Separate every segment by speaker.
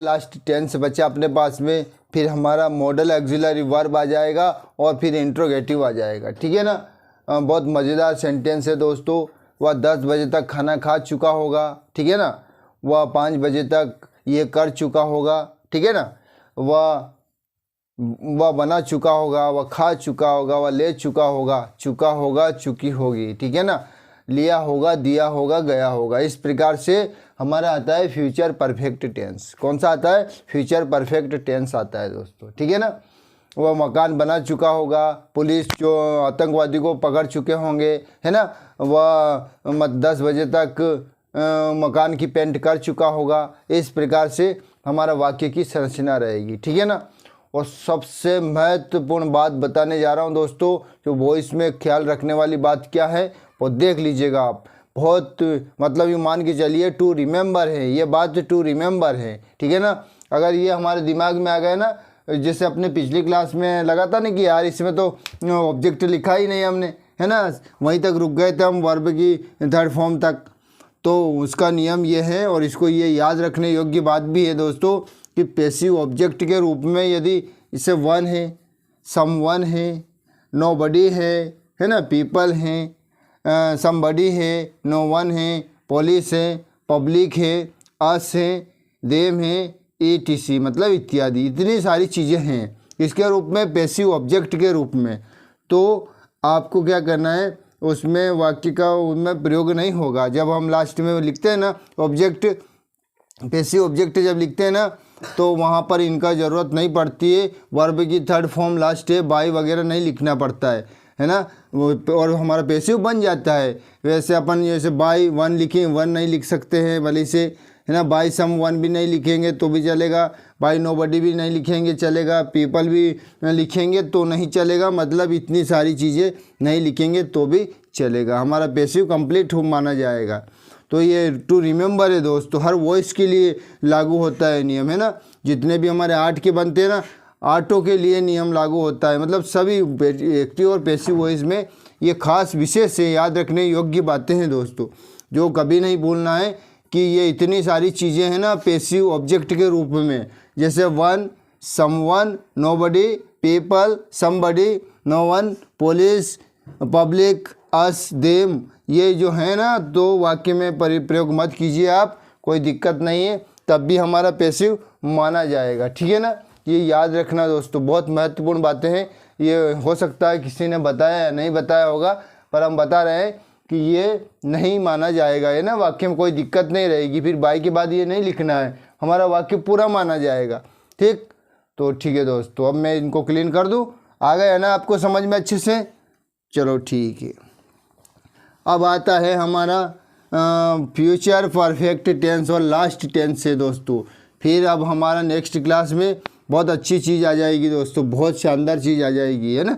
Speaker 1: Last tense बचा अपने पास में, फिर हमारा मॉडल ऑक्सिलरी वर्ब आ जाएगा और फिर इंट्रोगेटिव आ जाएगा। ठीक है ना। बहुत मज़ेदार सेंटेंस है दोस्तों। वह 10 बजे तक खाना खा चुका होगा। ठीक है ना। वह 5 बजे तक ये कर चुका होगा। ठीक है ना। वह बना चुका होगा, वह खा चुका होगा, वह ले चुका होगा, चुकी होगी। ठीक है ना। लिया होगा, दिया होगा, गया होगा। इस प्रकार से हमारा आता है फ्यूचर परफेक्ट टेंस। कौन सा आता है? फ्यूचर परफेक्ट टेंस आता है दोस्तों। ठीक है ना। वह मकान बना चुका होगा, पुलिस जो आतंकवादी को पकड़ चुके होंगे, है ना। वह 10 बजे तक मकान की पेंट कर चुका होगा। इस प्रकार से हमारा वाक्य की संरचना रहेगी। ठीक है ना। और सबसे महत्वपूर्ण बात बताने जा रहा हूं दोस्तों, जो वॉइस में ख्याल रखने वाली बात क्या है वो देख लीजिएगा आप। बहुत मतलब ये मान के चलिए टू रिमेंबर है, ये बात टू रिमेंबर है। ठीक है ना। अगर ये हमारे दिमाग में आ गए ना, जैसे अपने पिछली क्लास में लगा था ना कि यार इसमें तो ऑब्जेक्ट लिखा ही नहीं हमने, है ना, वहीं तक रुक गए थे हम वर्ब की थर्ड फॉर्म तक। तो उसका नियम ये है और इसको ये याद रखने योग्य बात भी है दोस्तों कि पैसिव ऑब्जेक्ट के रूप में यदि इसे वन है, समवन है, नोबडी है ना, पीपल हैं, समबडी है, नो वन है, पुलिस है, पब्लिक है, अस है, देम है, etc मतलब इत्यादि, इतनी सारी चीज़ें हैं इसके रूप में, पैसिव ऑब्जेक्ट के रूप में। तो आपको क्या करना है, उसमें वाक्य का उनमें प्रयोग नहीं होगा। जब हम लास्ट में लिखते हैं ना ऑब्जेक्ट, पैसिव ऑब्जेक्ट जब लिखते हैं ना, तो वहाँ पर इनका ज़रूरत नहीं पड़ती है। वर्ब की थर्ड फॉर्म लास्ट है, बाय वगैरह नहीं लिखना पड़ता है ना। और हमारा पैसिव बन जाता है। वैसे अपन जैसे बाय वन लिखें, वन नहीं लिख सकते हैं भले से, है ना। बाय सम वन भी नहीं लिखेंगे तो भी चलेगा, बाय नोबडी भी नहीं लिखेंगे चलेगा, पीपल भी लिखेंगे तो नहीं चलेगा, मतलब इतनी सारी चीज़ें नहीं लिखेंगे तो भी चलेगा, हमारा पैसिव कंप्लीट माना जाएगा। तो ये टू रिमेंबर है दोस्तों, हर वॉइस के लिए लागू होता है नियम, है ना। जितने भी हमारे आर्ट के बनते हैं ना, आर्टों के लिए नियम लागू होता है। मतलब सभी एक्टिव और पैसिव वॉइस में ये खास विशेष है, याद रखने योग्य बातें हैं दोस्तों, जो कभी नहीं भूलना है कि ये इतनी सारी चीज़ें हैं ना पैसिव ऑब्जेक्ट के रूप में, जैसे one, someone, nobody, people, somebody, no one, police, public, us, them, ये जो है ना, तो वाक्य में प्रयोग मत कीजिए आप, कोई दिक्कत नहीं है, तब भी हमारा पैसिव माना जाएगा। ठीक है ना। ये याद रखना दोस्तों, बहुत महत्वपूर्ण बातें हैं। ये हो सकता है किसी ने बताया या नहीं बताया होगा, पर हम बता रहे हैं कि ये नहीं माना जाएगा, है ना। वाक्य में कोई दिक्कत नहीं रहेगी, फिर बाय के बाद ये नहीं लिखना है, हमारा वाक्य पूरा माना जाएगा। ठीक, तो ठीक है दोस्तों, अब मैं इनको क्लीन कर दूँ। आ गया है ना आपको समझ में अच्छे से? चलो ठीक है। अब आता है हमारा फ्यूचर परफेक्ट टेंस और लास्ट टेंस है दोस्तों। फिर अब हमारा नेक्स्ट क्लास में बहुत अच्छी चीज़ आ जाएगी दोस्तों, बहुत शानदार चीज़ आ जाएगी, है ना।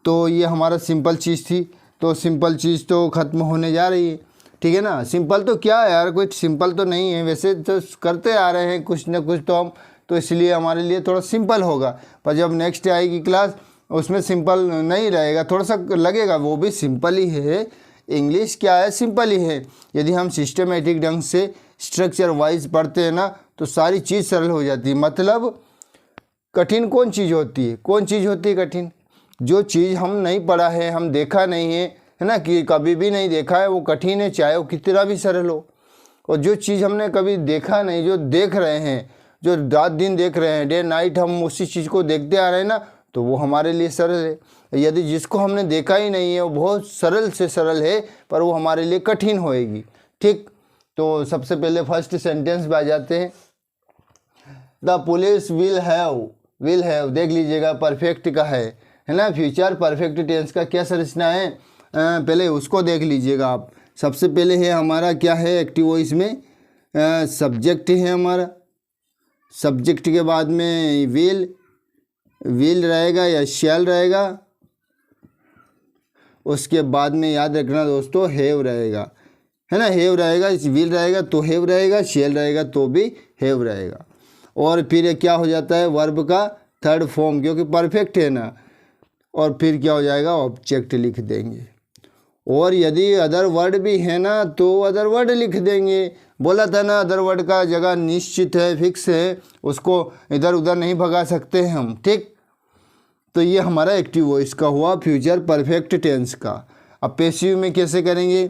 Speaker 1: तो ये हमारा सिंपल चीज़ थी, तो सिंपल चीज़ तो ख़त्म होने जा रही है। ठीक है ना। सिंपल तो क्या है यार, कोई सिंपल तो नहीं है, वैसे तो करते आ रहे हैं कुछ ना कुछ तो हम, तो इसलिए हमारे लिए थोड़ा सिंपल होगा। पर जब नेक्स्ट आएगी क्लास उसमें सिंपल नहीं रहेगा, थोड़ा सा लगेगा, वो भी सिंपल ही है। इंग्लिश क्या है, सिंपल ही है। यदि हम सिस्टमेटिक ढंग से स्ट्रक्चर वाइज पढ़ते हैं ना, तो सारी चीज़ सरल हो जाती है। मतलब कठिन कौन चीज़ होती है, कौन चीज़ होती है कठिन? जो चीज़ हम नहीं पढ़ा है, हम देखा नहीं है ना, कि कभी भी नहीं देखा है, वो कठिन है, चाहे वो कितना भी सरल हो। और जो चीज़ हमने कभी देखा नहीं, जो देख रहे हैं, जो रात दिन देख रहे हैं, डे नाइट हम उसी चीज़ को देखते आ रहे हैं ना, तो वो हमारे लिए सरल है। यदि जिसको हमने देखा ही नहीं है, वो बहुत सरल से सरल है, पर वो हमारे लिए कठिन होएगी। ठीक, तो सबसे पहले फर्स्ट सेंटेंस पे आ जाते हैं। द पुलिस विल हैव देख लीजिएगा, परफेक्ट का है ना। फ्यूचर परफेक्ट टेंस का क्या संरचना है, पहले उसको देख लीजिएगा आप। सबसे पहले है हमारा क्या है एक्टिव वॉइस में, सब्जेक्ट है हमारा। सब्जेक्ट के बाद में विल रहेगा या शैल रहेगा। उसके बाद में याद रखना दोस्तों हैव रहेगा, है ना। हैव रहेगा, विल रहेगा तो हैव रहेगा, शैल रहेगा तो भी हैव रहेगा। और फिर क्या हो जाता है, वर्ब का थर्ड फॉर्म, क्योंकि परफेक्ट है ना। और फिर क्या हो जाएगा, ऑब्जेक्ट लिख देंगे। और यदि अदर वर्ड भी है ना, तो अदर वर्ड लिख देंगे। बोला था ना, अदर वर्ड का जगह निश्चित है, फिक्स है, उसको इधर उधर नहीं भगा सकते हैं हम, ठीक। तो ये हमारा एक्टिव वॉइस का हुआ फ्यूचर परफेक्ट टेंस का। अब पैसिव में कैसे करेंगे?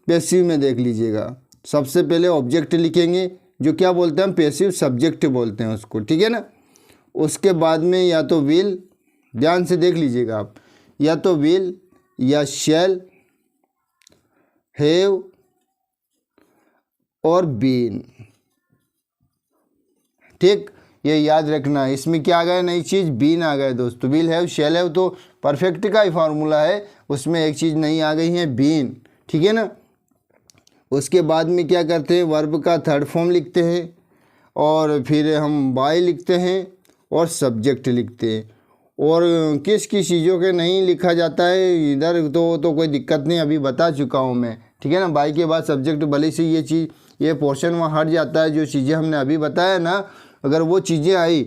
Speaker 1: पैसिव में देख लीजिएगा, सबसे पहले ऑब्जेक्ट लिखेंगे, जो क्या बोलते हैं हम, पैसिव सब्जेक्ट बोलते हैं उसको, ठीक है ना। उसके बाद में या तो विल, ध्यान से देख लीजिएगा आप, या तो विल या शैल, हैव और बीन, ठीक। ये याद रखना, इसमें क्या आ गया नई चीज़, बीन आ गया दोस्तों। विल हैव शैल हैव तो परफेक्ट का ही फार्मूला है, उसमें एक चीज़ नई आ गई है, बीन, ठीक है ना। उसके बाद में क्या करते हैं, वर्ब का थर्ड फॉर्म लिखते हैं, और फिर हम बाय लिखते हैं और सब्जेक्ट लिखते हैं। और किस किस चीज़ों के नहीं लिखा जाता है इधर, तो कोई दिक्कत नहीं, अभी बता चुका हूँ मैं, ठीक है ना। बाय के बाद सब्जेक्ट, भले से ये चीज़, ये पोर्शन वहाँ हट जाता है, जो चीज़ें हमने अभी बताया ना, अगर वो चीज़ें आई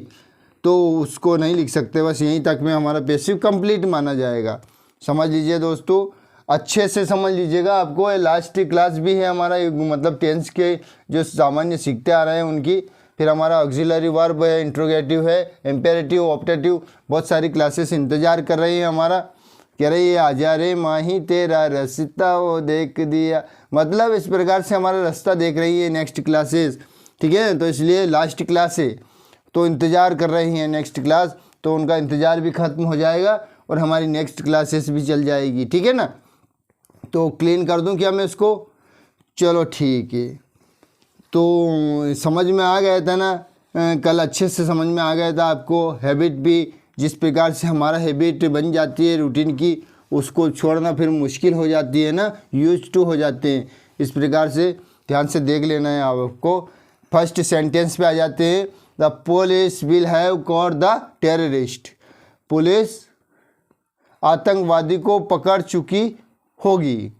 Speaker 1: तो उसको नहीं लिख सकते, बस यहीं तक में हमारा पैसिव कंप्लीट माना जाएगा। समझ लीजिए दोस्तों, अच्छे से समझ लीजिएगा। आपको लास्ट क्लास भी है हमारा, मतलब टेंस के जो सामान्य सीखते आ रहे हैं उनकी, फिर हमारा ऑक्सिलरी वर्ब है, इंट्रोगेटिव है, इम्पेरेटिव, ऑप्टेटिव, बहुत सारी क्लासेस इंतज़ार कर रही है हमारा। कह रही है आजा रे माही तेरा रास्ता वो देख दिया, मतलब इस प्रकार से हमारा रास्ता देख रही है नेक्स्ट क्लासेस, ठीक है। तो इसलिए लास्ट क्लास है तो इंतज़ार कर रही हैं नेक्स्ट क्लास, तो उनका इंतज़ार भी ख़त्म हो जाएगा और हमारी नेक्स्ट क्लासेस भी चल जाएगी, ठीक है ना। तो क्लीन कर दूं क्या मैं इसको? चलो ठीक है। तो समझ में आ गया था ना, कल अच्छे से समझ में आ गया था आपको। हैबिट भी, जिस प्रकार से हमारा हैबिट बन जाती है रूटीन की, उसको छोड़ना फिर मुश्किल हो जाती है ना, यूज टू हो जाते हैं। इस प्रकार से ध्यान से देख लेना है आपको। फर्स्ट सेंटेंस पे आ जाते हैं, the police will have caught the terrorist. Police आतंकवादी को पकड़ चुकी होगी,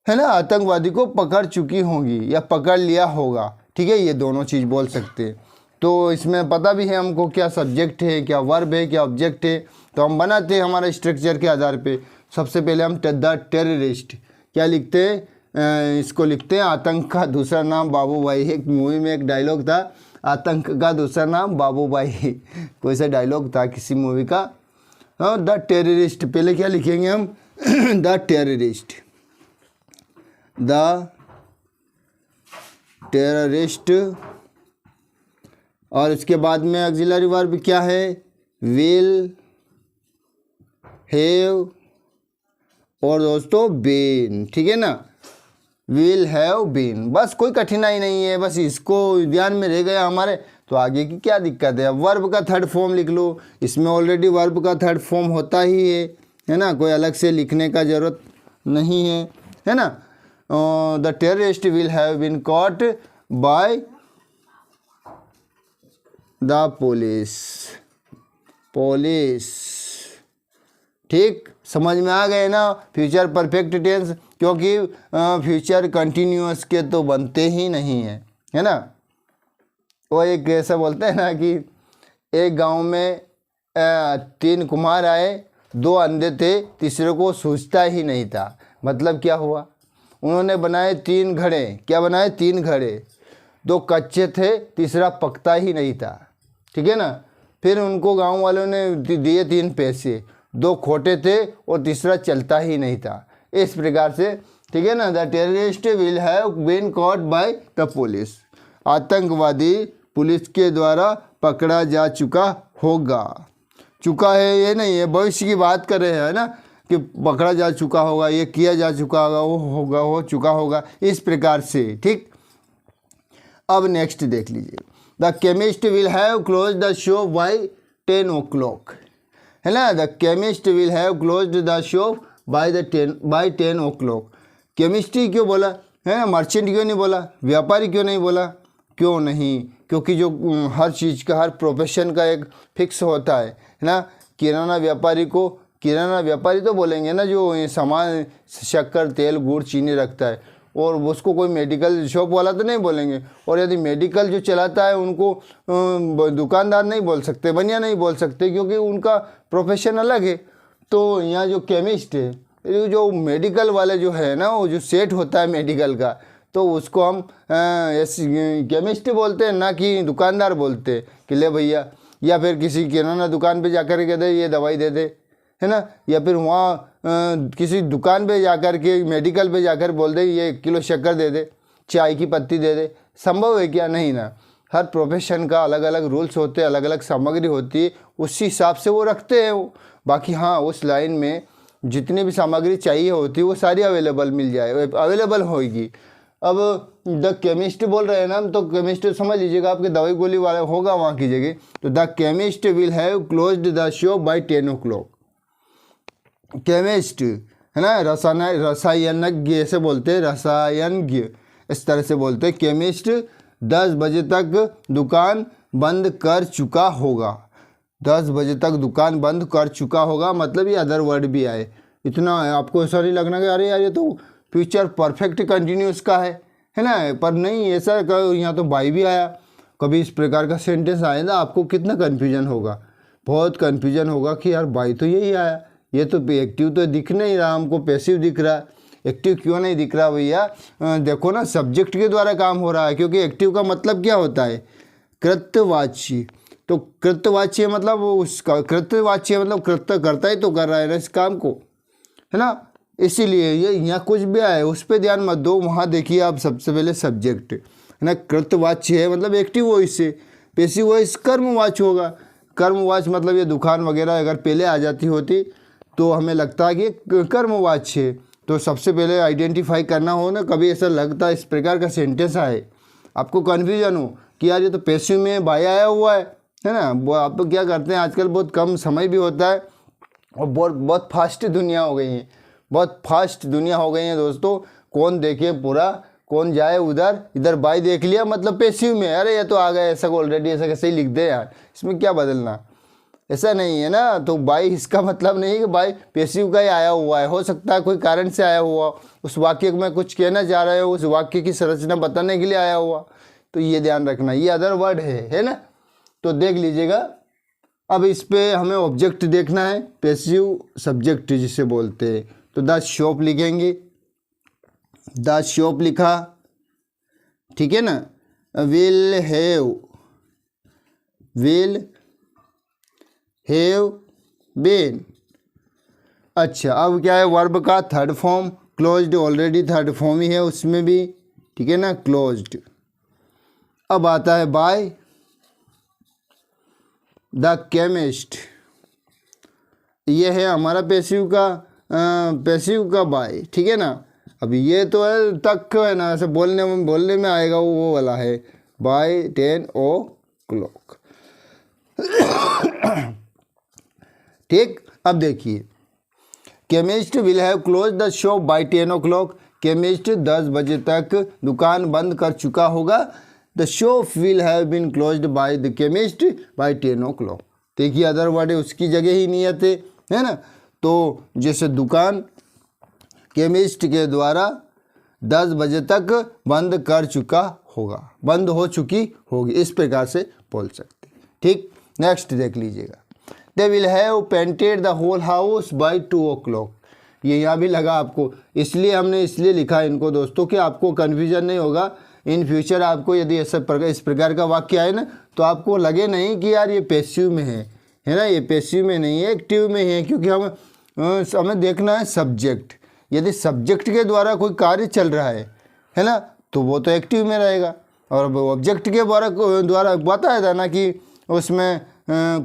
Speaker 1: है ना, आतंकवादी को पकड़ चुकी होगी या पकड़ लिया होगा, ठीक है। ये दोनों चीज़ बोल सकते हैं। तो इसमें पता भी है हमको क्या सब्जेक्ट है, क्या वर्ब है, क्या ऑब्जेक्ट है। तो हम बनाते हैं हमारे स्ट्रक्चर के आधार पे। सबसे पहले हम द टेररिस्ट क्या लिखते हैं, इसको लिखते हैं आतंक का दूसरा नाम बाबू भाई। एक मूवी में एक डायलॉग था, आतंक का दूसरा नाम बाबू भाई, कोई सा डायलॉग था किसी मूवी का। द टेररिस्ट पहले क्या लिखेंगे हम, द टेररिस्ट, द टेररिस्ट। और इसके बाद में ऑक्सिलरी वर्ब क्या है, विल, हैव और दोस्तों बीन, ठीक है ना, विल हैव बीन। बस कोई कठिनाई नहीं है, बस इसको ध्यान में रह गया हमारे, तो आगे की क्या दिक्कत है। अब वर्ब का थर्ड फॉर्म लिख लो, इसमें ऑलरेडी वर्ब का थर्ड फॉर्म होता ही है ना, कोई अलग से लिखने का ज़रूरत नहीं है ना। The terrorist will have been caught by the police, police, ठीक। समझ में आ गए ना फ्यूचर परफेक्ट टेंस, क्योंकि फ्यूचर कंटिन्यूअस के तो बनते ही नहीं है ना। वो एक ऐसा बोलते हैं ना कि एक गांव में 3 कुम्हार आए, 2 अंधे थे, तीसरे को सूझता ही नहीं था। मतलब क्या हुआ, उन्होंने बनाए 3 घड़े। क्या बनाए, 3 घड़े, 2 कच्चे थे, तीसरा पकता ही नहीं था, ठीक है ना। फिर उनको गांव वालों ने दिए 3 पैसे, 2 खोटे थे और तीसरा चलता ही नहीं था। इस प्रकार से, ठीक है ना। The terrorist will have been caught by the police, आतंकवादी पुलिस के द्वारा पकड़ा जा चुका होगा। चुका है ये नहीं है, भविष्य की बात कर रहे हैं ना, कि पकड़ा जा चुका होगा, ये किया जा चुका होगा, वो होगा, हो चुका होगा, इस प्रकार से, ठीक। अब नेक्स्ट देख लीजिए, the chemist will have close the show by 10 o'clock, है ना। The chemist will have close the show by 10 o'clock। Chemistry क्यों बोला है, मर्चेंट क्यों नहीं बोला, व्यापारी क्यों नहीं बोला? क्यों नहीं, क्योंकि जो हर चीज़ का, हर प्रोफेशन का एक फिक्स होता है ना। किराना व्यापारी को किराना व्यापारी तो बोलेंगे ना, जो सामान शक्कर, तेल, गुड़, चीनी रखता है, और उसको कोई मेडिकल शॉप वाला तो नहीं बोलेंगे। और यदि मेडिकल जो चलाता है उनको दुकानदार नहीं बोल सकते, बनिया नहीं बोल सकते, क्योंकि उनका प्रोफेशन अलग है। तो यहाँ जो केमिस्ट है, जो मेडिकल वाले जो है ना, वो जो सेट होता है मेडिकल का, तो तो उसको हम केमिस्ट बोलते हैं, ना कि दुकानदार बोलते कि ले भैया, या फिर किसी किराना दुकान पे जाकर के दे ये दवाई दे दे, है ना, या फिर वहाँ किसी दुकान पे जाकर के मेडिकल पे जाकर बोल दे ये 1 किलो शक्कर दे दे, चाय की पत्ती दे दे। संभव है क्या? नहीं ना। हर प्रोफेशन का अलग अलग रूल्स होते हैं, अलग अलग सामग्री होती है, उसी हिसाब से वो रखते हैं वो। बाकी हाँ, उस लाइन में जितनी भी सामग्री चाहिए होती है वो सारी अवेलेबल होगी। अब द केमिस्ट बोल रहे हैं ना हम, तो केमिस्ट समझ लीजिएगा आपके दवाई गोली वाला होगा वहाँ की जगह। तो the chemist will have closed the shop by 10 o'clock। Chemist है ना, रसायनज्ञ ऐसे बोलते हैं, रसायनज्ञ इस तरह से बोलते हैं। केमिस्ट 10 बजे तक दुकान बंद कर चुका होगा। 10 बजे तक दुकान बंद कर चुका होगा, मतलब ये अदर वर्ड भी आए। इतना है, आपको ऐसा नहीं लगना कि अरे यार ये तो फ्यूचर परफेक्ट कंटिन्यूस का है ना, पर नहीं, ऐसा यहाँ तो बाई भी आया। कभी इस प्रकार का सेंटेंस आए ना, आपको कितना कन्फ्यूजन होगा, बहुत कन्फ्यूजन होगा कि यार बाई तो यही आया, ये तो एक्टिव तो दिख नहीं रहा हमको, पैसिव दिख रहा है। एक्टिव क्यों नहीं दिख रहा भैया? देखो ना, सब्जेक्ट के द्वारा काम हो रहा है, क्योंकि एक्टिव का मतलब क्या होता है? कृत्यवाची। तो कृत्यवाची मतलब उसका कृत्यवाची मतलब कृत्य करता ही तो कर रहा है ना इस काम को, है ना। इसीलिए ये यहाँ कुछ भी आए उस पर ध्यान मत दो। वहाँ देखिए आप सबसे पहले सब्जेक्ट है ना, कृत्यवाच्य है मतलब एक्टिव वॉइस से। पैसिव वॉइस कर्मवाच्य होगा। कर्मवाच्य मतलब ये दुकान वगैरह अगर पहले आ जाती होती तो हमें लगता है कि कर्मवाच्य है। तो सबसे पहले आइडेंटिफाई करना हो ना, कभी ऐसा लगता है इस प्रकार का सेंटेंस आए, आपको कन्फ्यूजन हो कि यार ये तो पैसिव में बाय आया हुआ है ना। वो आप क्या करते हैं, आजकल बहुत कम समय भी होता है और बहुत फास्ट दुनिया हो गई है, बहुत फास्ट दुनिया हो गई है दोस्तों। कौन देखे पूरा, कौन जाए उधर, इधर बाय देख लिया मतलब पैसिव में, अरे ये तो आ गया ऐसा ऑलरेडी, ऐसा कैसे ही लिख दे यार, इसमें क्या बदलना, ऐसा नहीं है ना। तो बाय इसका मतलब नहीं कि बाय पैसिव का ही आया हुआ है, हो सकता है कोई कारण से आया हुआ, उस वाक्य में कुछ कहना चाह रहे हो, उस वाक्य की संरचना बताने के लिए आया हुआ, तो ये ध्यान रखना, ये अदर वर्ड है ना। तो देख लीजिएगा। अब इस पे हमें ऑब्जेक्ट देखना है, पैसिव सब्जेक्ट जिसे बोलते हैं। तो द शॉप लिखेंगे, द शॉप लिखा, ठीक है ना। Will have been. अच्छा, अब क्या है, वर्ब का third form closed, already third form ही है उसमें भी, ठीक है ना, क्लोज्ड। अब आता है बाय द केमिस्ट, ये है हमारा पैसिव का बाय, ठीक है ना। अभी ये तो है तक है ना, ऐसे बोलने में आएगा वो वाला है, बाय 10 o'clock। ठीक, अब देखिए, chemist will have close the shop by 10 o'clock। Chemist 10 बजे तक दुकान बंद कर चुका होगा। The shop will have been closed by the chemist by 10 o'clock। देखिए अदर वर्ड है, उसकी जगह ही नियत है ना। तो जैसे दुकान केमिस्ट के द्वारा 10 बजे तक बंद कर चुका होगा, बंद हो चुकी होगी, इस प्रकार से बोल सकते। ठीक, नेक्स्ट देख लीजिएगा। They will have painted the whole house by 2 o'clock। ये यहाँ भी लगा आपको, इसलिए हमने इसलिए लिखा इनको दोस्तों कि आपको कन्फ्यूजन नहीं होगा। इन फ्यूचर आपको यदि ऐसा इस प्रकार का वाक्य आए ना, तो आपको लगे नहीं कि यार ये पैसिव में है ना, ये पैसिव में नहीं है, एक्टिव में है। क्योंकि हमें देखना है सब्जेक्ट। यदि सब्जेक्ट के द्वारा कोई कार्य चल रहा है ना, तो वो तो एक्टिव में रहेगा। और ऑब्जेक्ट के द्वारा बताया था ना कि उसमें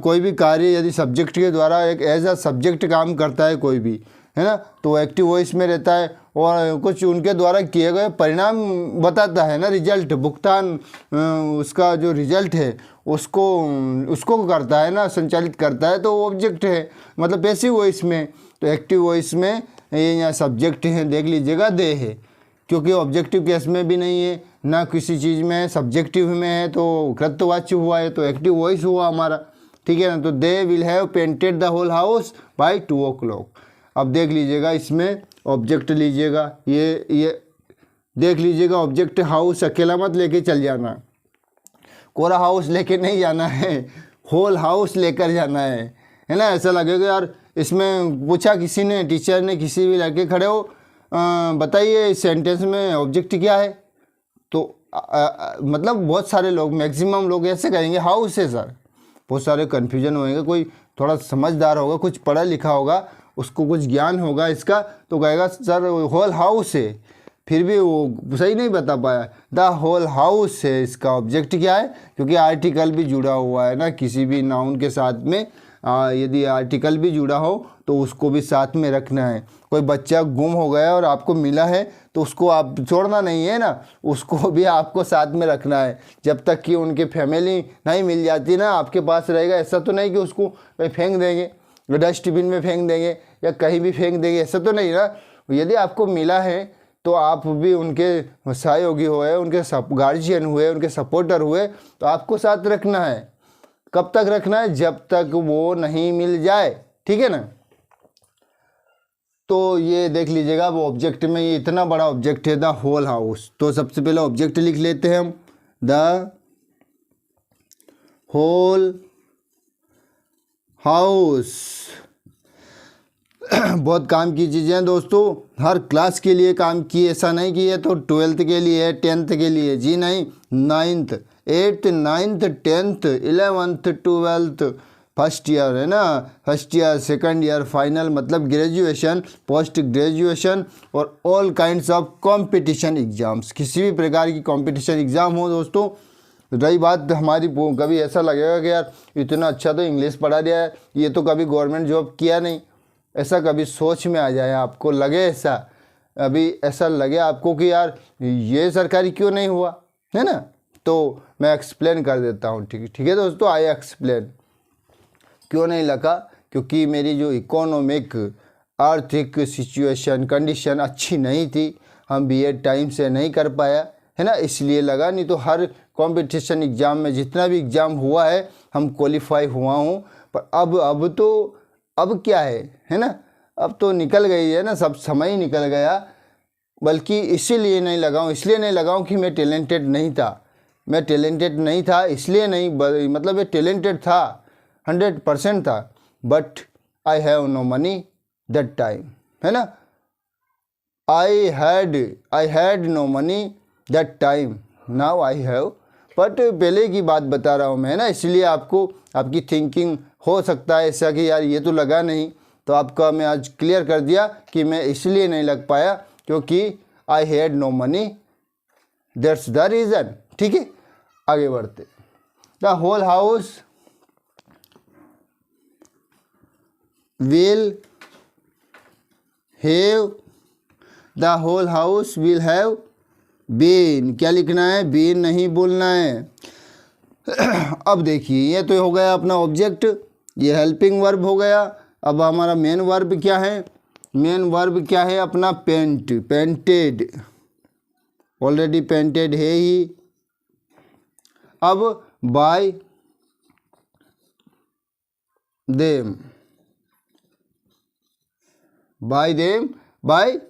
Speaker 1: कोई भी कार्य यदि सब्जेक्ट के द्वारा एक एज अ सब्जेक्ट काम करता है कोई भी, है ना, तो एक्टिव वॉइस में रहता है और कुछ उनके द्वारा किए गए परिणाम बताता है ना, रिजल्ट, भुगतान, उसका जो रिजल्ट है उसको करता है ना, संचालित करता है, तो ऑब्जेक्ट है, मतलब पैसिव वॉइस में। तो एक्टिव वॉइस में ये यहाँ सब्जेक्ट है, देख लीजिएगा, दे है, क्योंकि ऑब्जेक्टिव केस में भी नहीं है ना, किसी चीज़ में है, सब्जेक्टिव में है तो कृत्यवाच्य हुआ है, तो एक्टिव वॉइस हुआ हमारा, ठीक है ना। तो they will have painted the whole house by 2 o'clock। अब देख लीजिएगा, इसमें ऑब्जेक्ट लीजिएगा, ये देख लीजिएगा, ऑब्जेक्ट हाउस अकेला मत लेके चल जाना, कोरा हाउस लेके नहीं जाना है, होल हाउस लेकर जाना है ना। ऐसा लगेगा यार, इसमें पूछा किसी ने, टीचर ने, किसी भी लड़के खड़े हो, बताइए इस सेंटेंस में ऑब्जेक्ट क्या है, तो मतलब बहुत सारे लोग, मैक्सिमम लोग ऐसे कहेंगे हाउस है सर। बहुत सारे कन्फ्यूजन होंगे, कोई थोड़ा समझदार होगा, कुछ पढ़ा लिखा होगा, उसको कुछ ज्ञान होगा इसका, तो कहेगा सर होल हाउस है। फिर भी वो सही नहीं बता पाया। द होल हाउस है, इसका ऑब्जेक्ट क्या है, क्योंकि आर्टिकल भी जुड़ा हुआ है ना किसी भी नाउन के साथ में। यदि आर्टिकल भी जुड़ा हो तो उसको भी साथ में रखना है। कोई बच्चा गुम हो गया और आपको मिला है तो उसको आप छोड़ना नहीं है ना, उसको भी आपको साथ में रखना है जब तक कि उनकी फैमिली नहीं मिल जाती ना, आपके पास रहेगा। ऐसा तो नहीं कि उसको फेंक देंगे, डस्टबिन में फेंक देंगे या कहीं भी फेंक देंगे, ऐसा तो नहीं ना। यदि आपको मिला है तो आप भी उनके सहयोगी हुए, उनके गार्जियन हुए, उनके सपोर्टर हुए, तो आपको साथ रखना है। कब तक रखना है, जब तक वो नहीं मिल जाए, ठीक है ना। तो ये देख लीजिएगा, वो ऑब्जेक्ट में ये इतना बड़ा ऑब्जेक्ट है द होल हाउस। तो सबसे पहले ऑब्जेक्ट लिख लेते हैं हम, द होल हाउस। बहुत काम की चीज़ें हैं दोस्तों, हर क्लास के लिए काम की, ऐसा नहीं कि ये तो 12th के लिए है, 10th के लिए, जी नहीं। 9th 8th 9th 10th 11th 12th first year है ना, first year, second year, final, मतलब ग्रेजुएशन, पोस्ट ग्रेजुएशन और all kinds of competition exams. किसी भी प्रकार की कंपटीशन एग्ज़ाम हो दोस्तों। रही बात हमारी, कभी ऐसा लगेगा कि यार इतना अच्छा तो इंग्लिश पढ़ा दिया है, ये तो कभी गवर्नमेंट जॉब किया नहीं, ऐसा कभी सोच में आ जाए, आपको लगे ऐसा, अभी ऐसा लगे आपको कि यार ये सरकारी क्यों नहीं हुआ, है ना। तो मैं एक्सप्लेन कर देता हूँ, ठीक है दोस्तों, आई एक्सप्लेन। क्यों नहीं लगा, क्योंकि मेरी जो इकोनॉमिक आर्थिक सिचुएशन कंडीशन अच्छी नहीं थी, हम बीएड टाइम से नहीं कर पाया, है ना, इसलिए लगा। नहीं तो हर कंपटीशन एग्ज़ाम में जितना भी एग्ज़ाम हुआ है हम क्वालिफाई हुआ हूँ। पर अब क्या है ना, अब तो निकल गई है ना, सब समय ही निकल गया। बल्कि इसीलिए नहीं लगाऊँ, इसलिए नहीं लगाऊँ कि मैं टैलेंटेड नहीं था, मैं टैलेंटेड नहीं था इसलिए नहीं, मतलब ये टैलेंटेड था, 100% था, but I have no money that time, है ना। I had no money that time, now I have. But पहले की बात बता रहा हूँ मैं, ना, इसलिए आपको आपकी थिंकिंग हो सकता है ऐसा कि यार ये तो लगा नहीं, तो आपका मैं आज क्लियर कर दिया कि मैं इसलिए नहीं लग पाया क्योंकि I had no money, that's the reason, ठीक है। आगे बढ़ते, the whole house will have, the whole house will have been, क्या लिखना है, बीन नहीं बोलना है। अब देखिए, ये तो हो गया अपना ऑब्जेक्ट, ये हेल्पिंग वर्ब हो गया। अब हमारा मेन वर्ब क्या है, मेन वर्ब क्या है अपना, पेंट, पेंटेड, ऑलरेडी पेंटेड है ही। अब बाय देम, बाय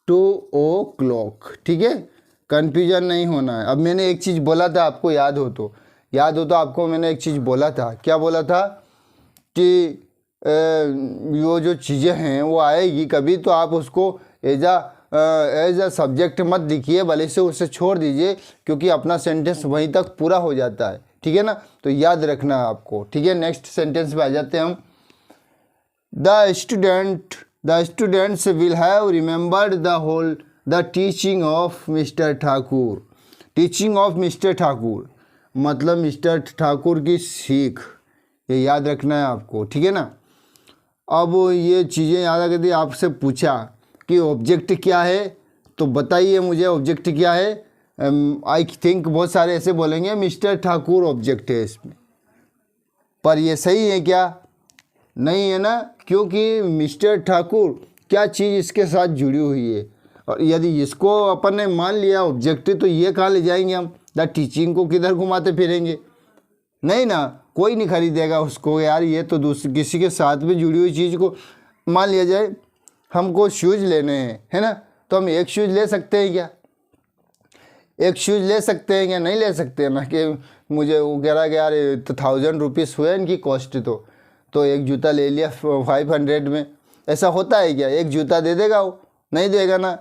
Speaker 1: 2 o'clock, ठीक है, कन्फ्यूजन नहीं होना है। अब मैंने एक चीज़ बोला था, आपको याद हो तो आपको मैंने एक चीज़ बोला था, क्या बोला था कि वो जो चीज़ें हैं वो आएगी कभी, तो आप उसको एज अ सब्जेक्ट मत लिखिए, भले से उसे छोड़ दीजिए, क्योंकि अपना सेंटेंस वहीं तक पूरा हो जाता है, ठीक है ना। तो याद रखना है आपको, ठीक है। नेक्स्ट सेंटेंस पे आ जाते हैं हम। The students will have remembered the teaching of mister Thakur. Teaching of mister Thakur मतलब मिस्टर ठाकुर की सीख, ये याद रखना है आपको, ठीक है ना। अब ये चीज़ें याद आ गई, आपसे पूछा कि ऑब्जेक्ट क्या है, तो बताइए मुझे ऑब्जेक्ट क्या है। आई थिंक बहुत सारे ऐसे बोलेंगे मिस्टर ठाकुर ऑब्जेक्ट है इसमें, पर ये सही है क्या, नहीं है ना, क्योंकि मिस्टर ठाकुर क्या चीज़ इसके साथ जुड़ी हुई है। और यदि इसको अपन ने मान लिया ऑब्जेक्ट, तो ये कहाँ ले जाएंगे हम, द टीचिंग को किधर घुमाते फिरेंगे, नहीं ना, कोई नहीं खरीदेगा उसको, यार ये तो दूसरे किसी के साथ भी जुड़ी हुई चीज़ को मान लिया जाए। हमको शूज़ लेने हैं, है ना, तो हम एक शूज़ ले सकते हैं क्या, एक शूज़ ले सकते हैं क्या, नहीं ले सकते ना। कि मुझे वो कह रहा है कि यार तो 1000 रुपीज़ हुए इनकी कॉस्ट, तो एक जूता ले लिया 500 में, ऐसा होता है क्या, एक जूता दे देगा वो, नहीं देगा ना,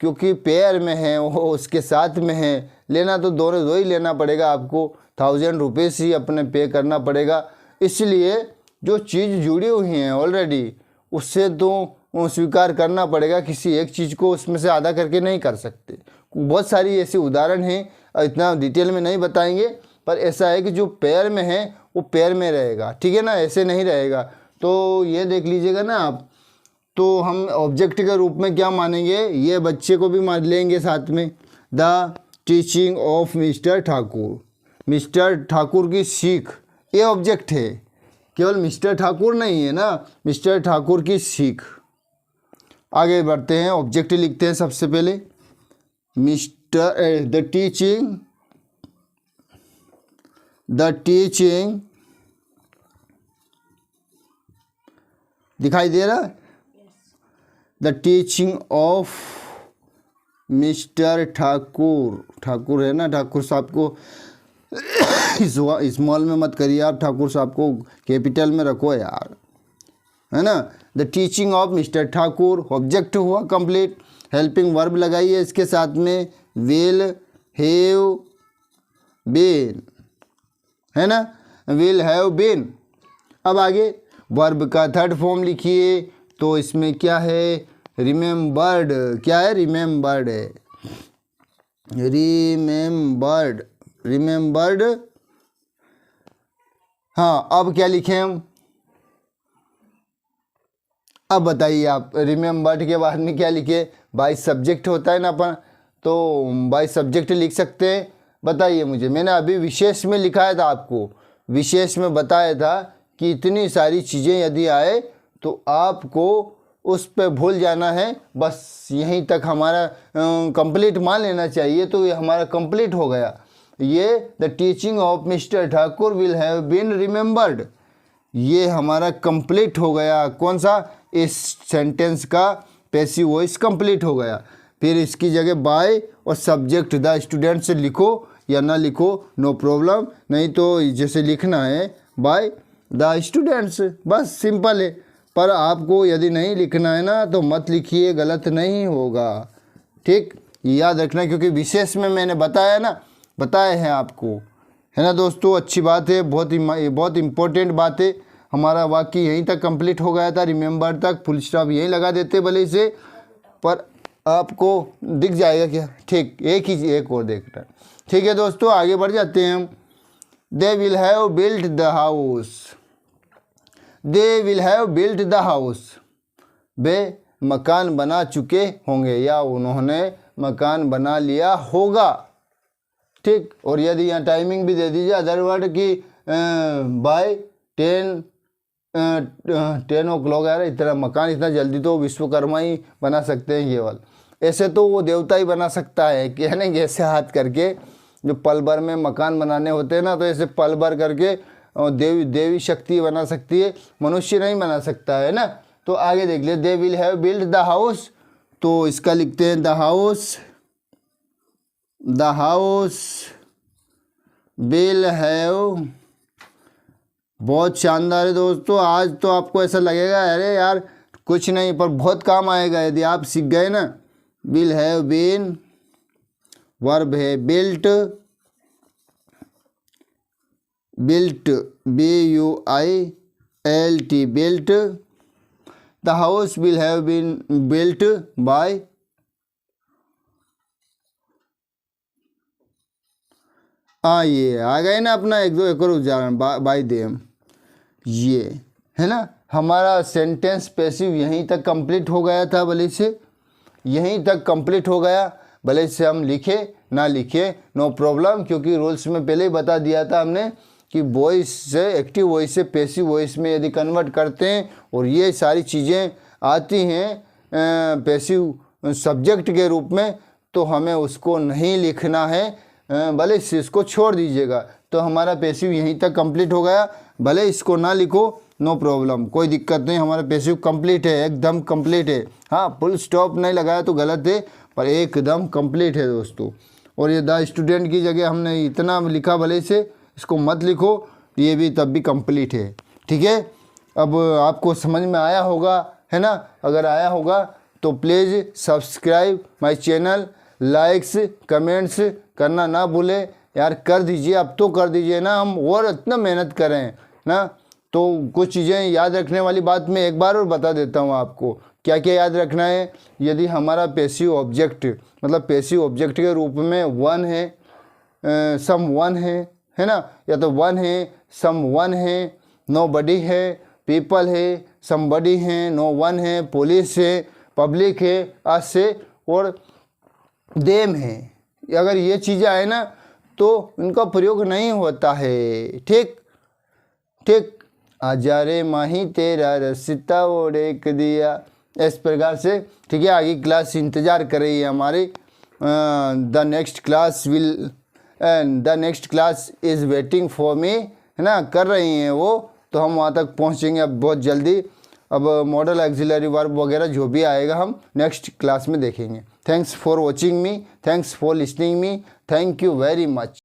Speaker 1: क्योंकि पेयर में है, वो उसके साथ में है, लेना तो दोनों दो ही लेना पड़ेगा आपको, 1000 रुपीज़ ही अपने पे करना पड़ेगा। इसलिए जो चीज़ जुड़ी हुई हैं ऑलरेडी उससे तो स्वीकार करना पड़ेगा, किसी एक चीज़ को उसमें से आधा करके नहीं कर सकते। बहुत सारी ऐसी उदाहरण हैं, इतना डिटेल में नहीं बताएंगे, पर ऐसा है कि जो पेयर में है वो पेयर में रहेगा, ठीक है ना, ऐसे नहीं रहेगा। तो ये देख लीजिएगा ना आप। तो हम ऑब्जेक्ट के रूप में क्या मानेंगे, ये बच्चे को भी मान लेंगे साथ में, the teaching of mister Thakur, mister Thakur की सीख, ये ऑब्जेक्ट है, केवल मिस्टर ठाकुर नहीं है ना, मिस्टर ठाकुर की सीख। आगे बढ़ते हैं, ऑब्जेक्ट लिखते हैं सबसे पहले, मिस्टर द टीचिंग दिखाई दे रहा है, the teaching of mister Thakur, Thakur है ना, ठाकुर साहब को स्मॉल में मत करिए आप, ठाकुर साहब को कैपिटल में रखो यार, है ना। The teaching of mister Thakur, object हुआ कंप्लीट। हेल्पिंग वर्ब लगाइए इसके साथ में, विल हैव बीन, है ना, विल हैव बीन। अब आगे वर्ब का थर्ड फॉर्म लिखिए, तो इसमें क्या है, रिमेम्बर्ड, क्या है, रिमेम्बर्ड है, रिमेम्बर्ड। हाँ, अब क्या लिखें हम, अब बताइए आप, रिमेम्बर्ड के बाद में क्या लिखे, बाय सब्जेक्ट होता है ना अपन, तो बाय सब्जेक्ट लिख सकते हैं। बताइए मुझे, मैंने अभी विशेष में लिखाया था, आपको विशेष में बताया था कि इतनी सारी चीज़ें यदि आए तो आपको उस पे भूल जाना है, बस यहीं तक हमारा कंप्लीट मान लेना चाहिए, तो ये हमारा कंप्लीट हो गया। ये the teaching of mister Thakur will have been remembered, ये हमारा कंप्लीट हो गया। कौन सा, इस सेंटेंस का पैसिव वॉइस कंप्लीट हो गया। फिर इसकी जगह बाय और सब्जेक्ट द स्टूडेंट से लिखो या ना लिखो, नो प्रॉब्लम, नहीं तो जैसे लिखना है बाय द स्टूडेंट्स, बस सिंपल है। पर आपको यदि नहीं लिखना है ना तो मत लिखिए, गलत नहीं होगा, ठीक, याद रखना, क्योंकि विशेष में मैंने बताया ना, बताए हैं आपको, है ना दोस्तों। अच्छी बात है, बहुत इम्पोर्टेंट बात है। हमारा वाक्य यहीं तक कंप्लीट हो गया था, रिमेम्बर तक, फुल स्टॉप यहीं लगा देते भले से, पर आपको दिख जाएगा क्या, ठीक, एक और देखना, ठीक है दोस्तों। आगे बढ़ जाते हैं हम। They will have built the house, they will have built the house, वे मकान बना चुके होंगे या उन्होंने मकान बना लिया होगा, ठीक। और यदि यहाँ टाइमिंग भी दे दीजिए अदर वर्ड की बाय 10 o'clock, यार इतना मकान इतना जल्दी तो विश्वकर्मा ही बना सकते हैं केवल, ऐसे तो वो देवता ही बना सकता है, कहने कि ऐसे हाथ करके, जो पल भर में मकान बनाने होते हैं ना, तो ऐसे पल भर करके देवी शक्ति बना सकती है, मनुष्य नहीं बना सकता है ना। तो आगे देख ले, दे will have build the house, तो इसका लिखते हैं द हाउस विल हैव, बहुत शानदार है दोस्तों। आज तो आपको ऐसा लगेगा अरे यार कुछ नहीं, पर बहुत काम आएगा यदि आप सीख गए ना। विल हैव बीन, वर्ब है built, built BUILT, built. The house will have been built by, हाँ ये आ गए ना अपना एक और उदाहरण, बाय देम, ये है ना। हमारा सेंटेंस पैसिव यहीं तक कंप्लीट हो गया था, भले से यहीं तक कंप्लीट हो गया, भले से हम लिखे ना लिखे नो प्रॉब्लम, क्योंकि रूल्स में पहले ही बता दिया था हमने कि वॉइस से एक्टिव वॉइस से पैसिव वॉइस में यदि कन्वर्ट करते हैं और ये सारी चीज़ें आती हैं पैसिव सब्जेक्ट के रूप में, तो हमें उसको नहीं लिखना है, भले इसको छोड़ दीजिएगा। तो हमारा पैसिव यहीं तक कंप्लीट हो गया, भले इसको ना लिखो नो प्रॉब्लम, कोई दिक्कत नहीं, हमारा पैसिव कंप्लीट है, एकदम कंप्लीट है। हाँ, फुल स्टॉप नहीं लगाया तो गलत है, पर एकदम कंप्लीट है दोस्तों। और ये द स्टूडेंट की जगह हमने इतना लिखा, भले से इसको मत लिखो, ये भी तब भी कंप्लीट है, ठीक है। अब आपको समझ में आया होगा, है ना, अगर आया होगा तो please subscribe my channel, likes comments करना ना भूले यार, कर दीजिए, अब तो कर दीजिए ना, हम और इतना मेहनत करें ना। तो कुछ चीज़ें याद रखने वाली बात मैं एक बार और बता देता हूँ आपको, क्या क्या याद रखना है। यदि हमारा पैसिव ऑब्जेक्ट मतलब पैसिव ऑब्जेक्ट के रूप में वन है, सम वन है ना, या तो वन है, सम वन है, नो बडी है, पीपल है, समबडी है, नो वन है, पुलिस है, पब्लिक है, अस है और देम है। अगर ये चीज़ें आए ना तो इनका प्रयोग नहीं होता है। ठीक ठीक, आजा रे माही तेरा रस्ता ओढ़े दिया, इस प्रकार से। ठीक है, आगे क्लास इंतज़ार कर रही है हमारी। The next class is waiting for me, है ना, कर रही हैं वो, तो हम वहाँ तक पहुँचेंगे अब बहुत जल्दी। अब मॉडल एक्सिलरी वर्ब वगैरह जो भी आएगा हम नेक्स्ट क्लास में देखेंगे। Thanks for watching me, thanks for listening me, thank you very much.